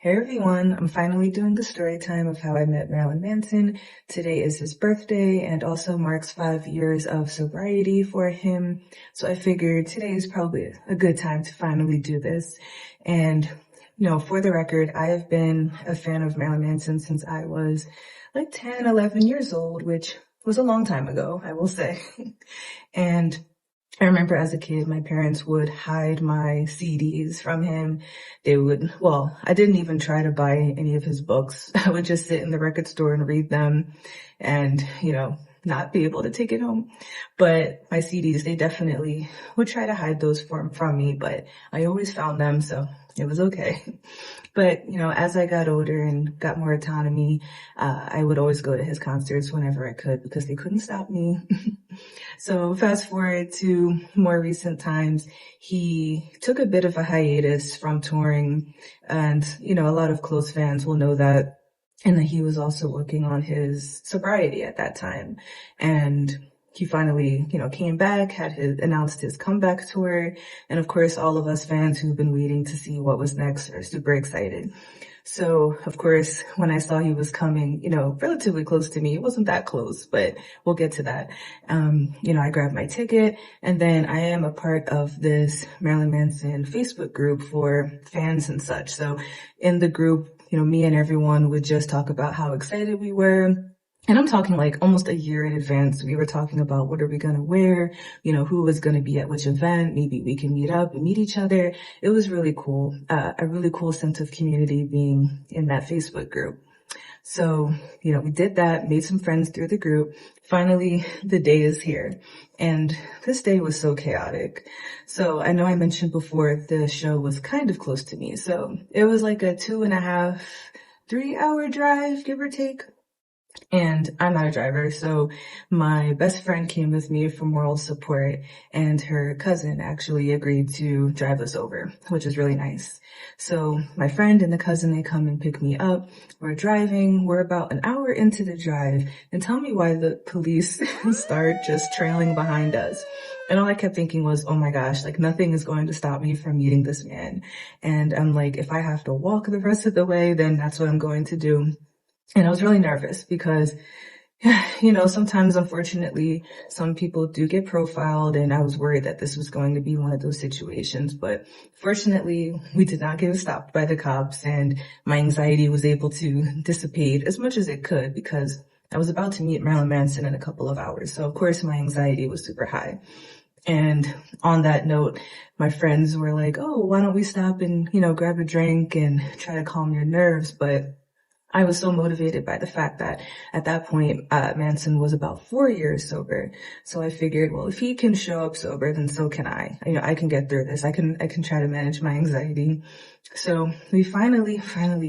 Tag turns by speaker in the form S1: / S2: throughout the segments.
S1: Hey everyone, I'm finally doing the story time of how I met Marilyn Manson. Today is his birthday and also marks 5 years of sobriety for him. So I figured today is probably a good time to finally do this. And, for the record, I have been a fan of Marilyn Manson since I was like 10, 11 years old, which was a long time ago, I will say. And I remember as a kid, my parents would hide my CDs from him. I didn't even try to buy any of his books. I would just sit in the record store and read them and, not be able to take it home. But my CDs, they definitely would try to hide those from me, but I always found them, so it was okay. But, as I got older and got more autonomy, I would always go to his concerts whenever I could because they couldn't stop me. So fast forward to more recent times, he took a bit of a hiatus from touring and, a lot of close fans will know that. And that he was also working on his sobriety at that time. And he finally, came back, announced his comeback tour. And of course, all of us fans who've been waiting to see what was next are super excited. So, of course, when I saw he was coming, relatively close to me, it wasn't that close, but we'll get to that. I grabbed my ticket and then I am a part of this Marilyn Manson Facebook group for fans and such. So in the group, me and everyone would just talk about how excited we were. And I'm talking like almost a year in advance. We were talking about what are we going to wear, who was going to be at which event. Maybe we can meet up and meet each other. It was really cool. A really cool sense of community being in that Facebook group. So, we did that, made some friends through the group. Finally, the day is here. And this day was so chaotic. So I know I mentioned before the show was kind of close to me. So it was like a 2.5, 3 hour drive, give or take. And I'm not a driver, so my best friend came with me for moral support, and her cousin actually agreed to drive us over, which is really nice. So my friend and the cousin, they come and pick me up. We're driving. We're about an hour into the drive, and tell me why the police start just trailing behind us. And all I kept thinking was, oh my gosh, like nothing is going to stop me from meeting this man. And I'm like, if I have to walk the rest of the way, then that's what I'm going to do. And I was really nervous because, sometimes unfortunately some people do get profiled and I was worried that this was going to be one of those situations. But fortunately, we did not get stopped by the cops and my anxiety was able to dissipate as much as it could because I was about to meet Marilyn Manson in a couple of hours. So of course my anxiety was super high. And on that note, my friends were like, oh, why don't we stop and, grab a drink and try to calm your nerves? But I was so motivated by the fact that at that point, Manson was about 4 years sober. So I figured, well, if he can show up sober, then so can I. I can get through this. I can try to manage my anxiety. So we finally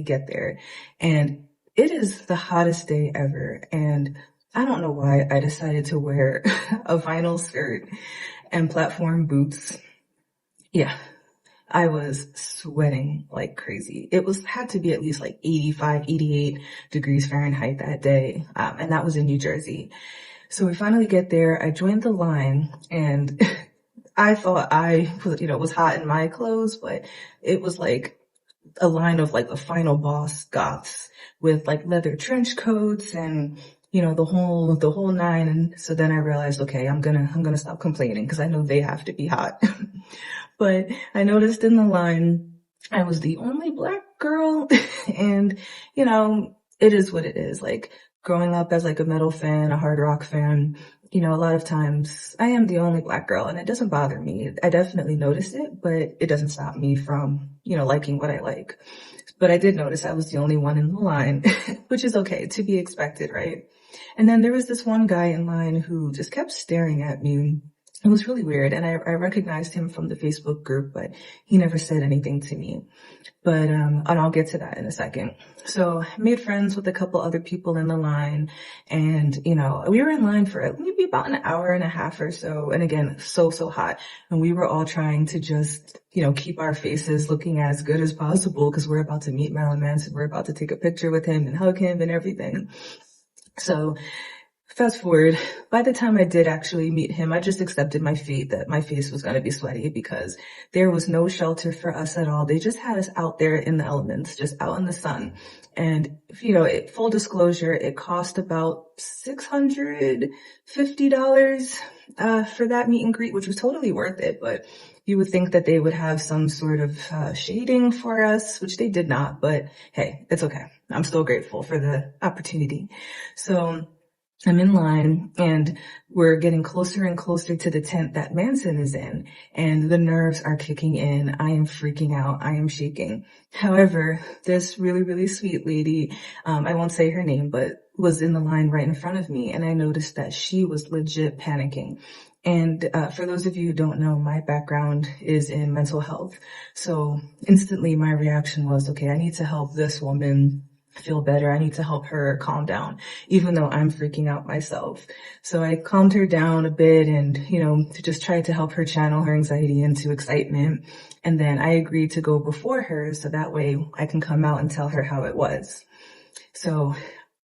S1: get there and it is the hottest day ever. And I don't know why I decided to wear a vinyl skirt and platform boots. Yeah. I was sweating like crazy. Had to be at least like 85, 88 degrees Fahrenheit that day. And that was in New Jersey. So we finally get there. I joined the line and I thought I was hot in my clothes, but it was like a line of like the final boss goths with like leather trench coats and the whole nine. And so then I realized, okay, I'm gonna stop complaining because I know they have to be hot. But I noticed in the line, I was the only black girl and, it is what it is. Like growing up as like a metal fan, a hard rock fan, a lot of times I am the only black girl and it doesn't bother me. I definitely notice it, but it doesn't stop me from, liking what I like. But I did notice I was the only one in the line, which is okay, to be expected, right? And then there was this one guy in line who just kept staring at me. It was really weird. And I recognized him from the Facebook group, but he never said anything to me. But, and I'll get to that in a second. So I made friends with a couple other people in the line and, we were in line for maybe about an hour and a half or so. And again, so hot. And we were all trying to just, keep our faces looking as good as possible because we're about to meet Marilyn Manson. We're about to take a picture with him and hug him and everything. So Fast forward, by the time I did actually meet him, I just accepted my fate that my face was going to be sweaty because there was no shelter for us at all. They just had us out there in the elements, just out in the sun. And, full disclosure, it cost about $650 for that meet and greet, which was totally worth it. But you would think that they would have some sort of shading for us, which they did not. But hey, it's okay. I'm still grateful for the opportunity. So I'm in line and we're getting closer and closer to the tent that Manson is in, and the nerves are kicking in. I am freaking out. I am shaking. However, this really, really sweet lady, I won't say her name, but was in the line right in front of me, and I noticed that she was legit panicking. And for those of you who don't know, my background is in mental health. So instantly my reaction was, okay, I need to help this woman feel better. I need to help her calm down, even though I'm freaking out myself. So I calmed her down a bit and, to just try to help her channel her anxiety into excitement. And then I agreed to go before her so that way I can come out and tell her how it was. So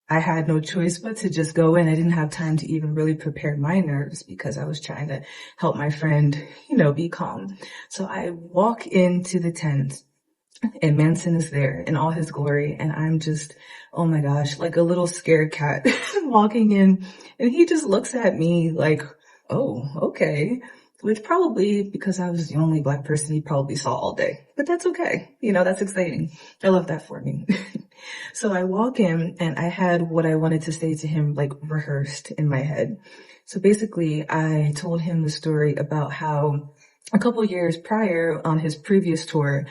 S1: I had no choice but to just go in. I didn't have time to even really prepare my nerves because I was trying to help my friend, be calm. So I walk into the tent and Manson is there in all his glory. And I'm just, oh my gosh, like a little scared cat walking in. And he just looks at me like, oh, okay. Which probably, because I was the only Black person he probably saw all day. But that's okay. That's exciting. I love that for me. So I walk in and I had what I wanted to say to him like rehearsed in my head. So basically I told him the story about how a couple years prior on his previous tour,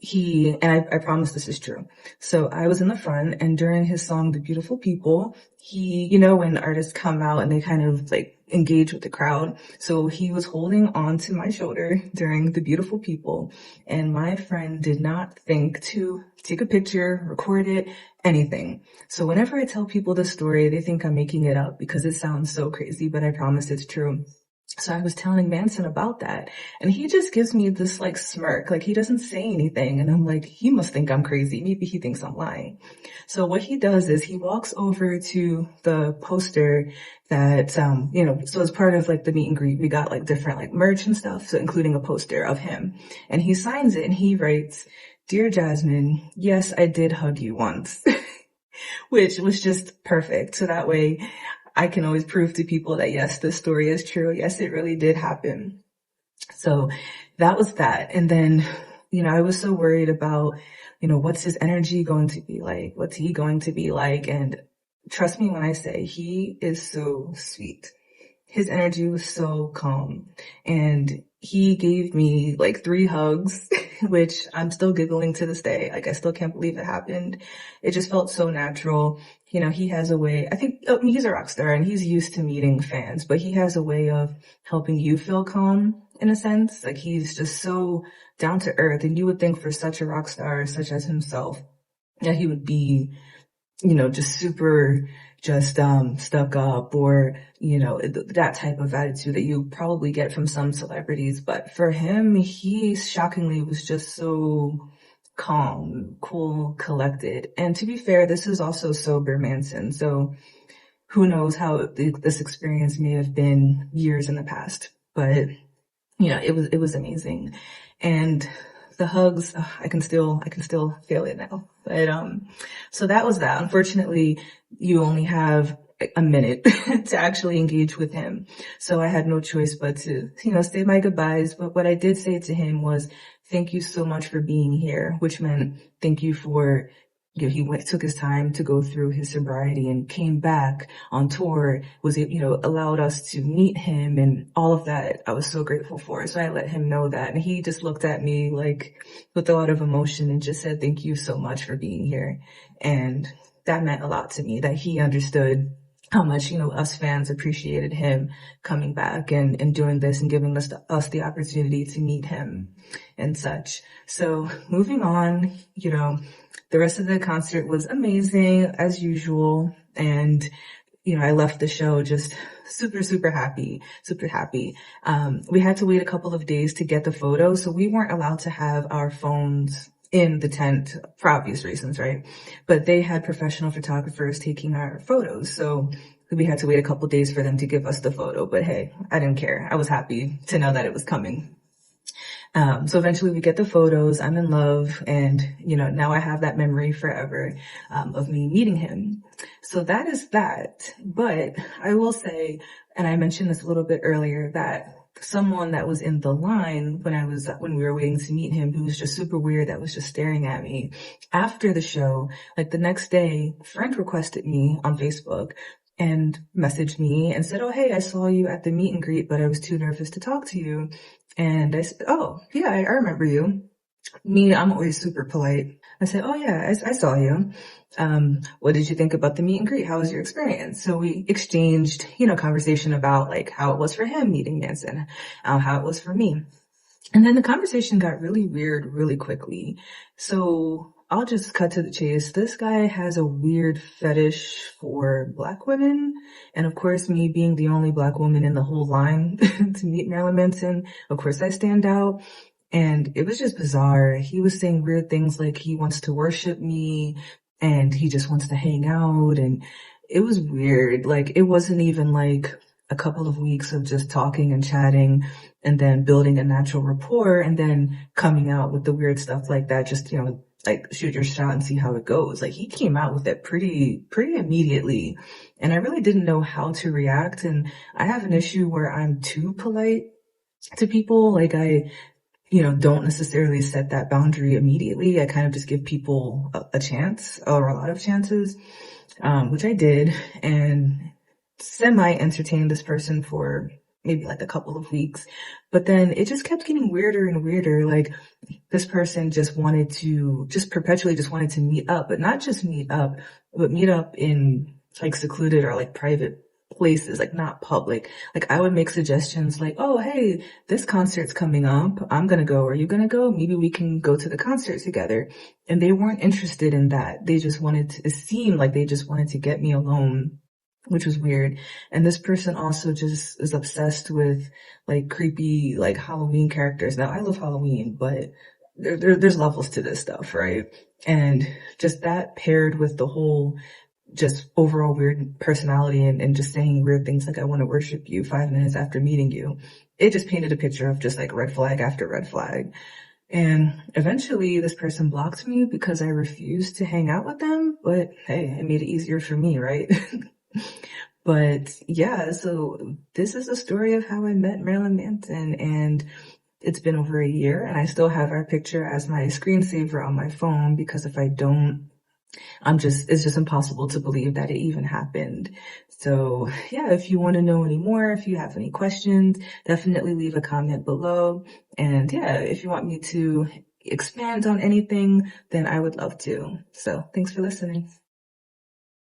S1: I promise this is true. So I was in the front, and during his song, The Beautiful People, when artists come out and they kind of like engage with the crowd. So he was holding on to my shoulder during The Beautiful People, and my friend did not think to take a picture, record it, anything. So whenever I tell people this story, they think I'm making it up because it sounds so crazy, but I promise it's true. So I was telling Manson about that, and he just gives me this like smirk, like he doesn't say anything. And I'm like, he must think I'm crazy. Maybe he thinks I'm lying. So what he does is he walks over to the poster that, so as part of like the meet and greet, we got like different like merch and stuff. So including a poster of him, and he signs it and he writes, "Dear Jasmine, yes, I did hug you once," which was just perfect. So that way I can always prove to people that yes, this story is true. Yes, it really did happen. So that was that. And then, I was so worried about, what's his energy going to be like? What's he going to be like? And trust me when I say he is so sweet. His energy was so calm, and he gave me like 3 hugs, which I'm still giggling to this day. Like I still can't believe it happened. It just felt so natural. He has a way, he's a rock star and he's used to meeting fans, but he has a way of helping you feel calm in a sense. Like he's just so down to earth, and you would think for such a rock star such as himself that he would be, just super stuck up or, that type of attitude that you probably get from some celebrities. But for him, he shockingly was just so calm, cool, collected. And to be fair, this is also sober Manson. So who knows how this experience may have been years in the past, but it was amazing. And the hugs, I can still feel it now. But, so that was that. Unfortunately, you only have a minute to actually engage with him. So I had no choice but to, say my goodbyes. But what I did say to him was, thank you so much for being here, which meant thank you for, took his time to go through his sobriety and came back on tour, allowed us to meet him and all of that. I was so grateful for. So I let him know that. And he just looked at me like with a lot of emotion and just said, thank you so much for being here. And that meant a lot to me, that he understood how much, us fans appreciated him coming back and doing this and giving us the opportunity to meet him and such. So moving on, the rest of the concert was amazing as usual. And, I left the show just super, super happy, super happy. We had to wait a couple of days to get the photos, so we weren't allowed to have our phones in the tent for obvious reasons, right? But they had professional photographers taking our photos. So we had to wait a couple days for them to give us the photo. But hey, I didn't care. I was happy to know that it was coming. So eventually we get the photos, I'm in love, and, now I have that memory forever, of me meeting him. So that is that. But I will say, and I mentioned this a little bit earlier, that someone that was in the line when we were waiting to meet him, who was just super weird, that was just staring at me after the show, like the next day, friend requested me on Facebook and messaged me and said, "Oh, hey, I saw you at the meet and greet, but I was too nervous to talk to you." And I said, "Oh, yeah, I remember you." Me, I'm always super polite. I said, "Oh, yeah, I saw you. What did you think about the meet and greet? How was your experience?" So we exchanged, conversation about like how it was for him meeting Manson, how it was for me. And then the conversation got really weird really quickly. So I'll just cut to the chase. This guy has a weird fetish for Black women. And of course, me being the only Black woman in the whole line to meet Marilyn Manson, of course I stand out. And it was just bizarre. He was saying weird things like he wants to worship me and he just wants to hang out. And it was weird. Like, it wasn't even like a couple of weeks of just talking and chatting and then building a natural rapport and then coming out with the weird stuff like that. Just, like shoot your shot and see how it goes. Like, he came out with it pretty immediately. And I really didn't know how to react. And I have an issue where I'm too polite to people. Like, I don't necessarily set that boundary immediately. I kind of just give people a chance or a lot of chances, which I did, and semi-entertained this person for maybe like a couple of weeks. But then it just kept getting weirder and weirder. Like, this person just perpetually just wanted to meet up, but not just meet up, but meet up in like secluded or like private places, like not public. Like, I would make suggestions like, "Oh, hey, this concert's coming up. I'm gonna go. Are you gonna go? Maybe we can go to the concert together." And they weren't interested in that. It seemed like they just wanted to get me alone, which was weird. And this person also just is obsessed with like creepy, like Halloween characters. Now, I love Halloween, but there's levels to this stuff, right? And just that paired with the whole just overall weird personality and just saying weird things like, "I want to worship you" 5 minutes after meeting you. It just painted a picture of just like red flag after red flag. And eventually this person blocked me because I refused to hang out with them. But hey, it made it easier for me, right? But yeah, so this is the story of how I met Marilyn Manson, and it's been over a year and I still have our picture as my screensaver on my phone because if I don't, it's just impossible to believe that it even happened. So yeah, if you want to know any more, if you have any questions, definitely leave a comment below. And yeah, if you want me to expand on anything, then I would love to. So thanks for listening.